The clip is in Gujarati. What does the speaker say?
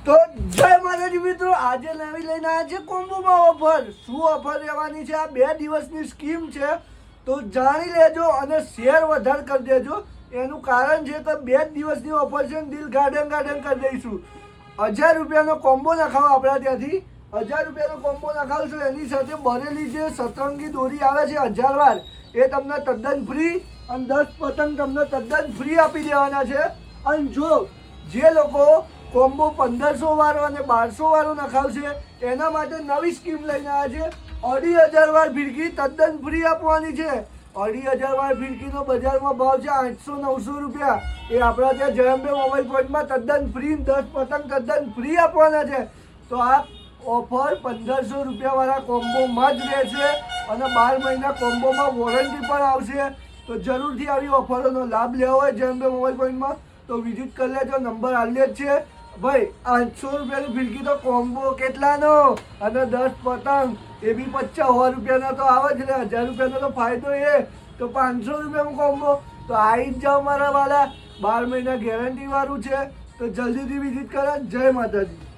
તો જય માતાજી મિત્રો, આજે નવી લઈને આવ્યા છે કોમ્બોમાં ઓફર. શું ઓફર રહેવાની છે? આ 2 દિવસની સ્કીમ છે, તો જાણી લેજો અને શેર વધારે કરી દેજો. એનું કારણ છે કે 2 દિવસની ઓફર છે, દિલ ગાર્ડન કરી દઈશું. 1000 રૂપિયાનો કોમ્બો નખાવો આપણા ત્યાંથી. 1000 રૂપિયાનો કોમ્બો નખાવશો, એની સાથે બરેલી જે સતરંગી દોરી આવે છે 1000 વાર, એ તમને તદ્દન ફ્રી, અને 10 પતંગ તમને તદ્દન ફ્રી આપી દેવાના છે. અને જો જે લોકો કોમ્બો 1500 વાળો અને 1200 વાળો નખાવશે, એના માટે નવી સ્કીમ લઈને આવ્યા છે. 2500 વાર ફિરકી તદ્દન ફ્રી આપવાની છે. 2500 વાર ફિરકીનો બજારમાં ભાવ છે 800-900 રૂપિયા. એ આપણા ત્યાં જયંબે મોબાઈલ પોઈન્ટમાં તદ્દન ફ્રી, 10 પતંગ તદ્દન ફ્રી આપવાના છે. તો આ ઓફર 1500 રૂપિયાવાળા કોમ્બોમાં જ રહેશે, અને 12 મહિના કોમ્બોમાં વોરંટી પણ આવશે. તો જરૂરથી આવી ઓફરોનો લાભ લેવો હોય જયંબે મોબાઈલ પોઈન્ટમાં તો વિઝિટ કરી લેજો. નંબર આલ્યો જ છે ભાઈ. 800 રૂપિયાની ફિરકી તો કોમ્બો કેટલાનો, અને 10 પતંગ એ બી 50-100 રૂપિયાના તો આવે જ ને. 1000 રૂપિયાનો તો ફાયદો એ, તો 500 રૂપિયાનું કોમ્બો. તો આવી જ જાઓ મારા વાલા, 12 મહિના ગેરંટી વાળું છે. તો જલ્દીથી વિઝિટ કરો. જય માતાજી.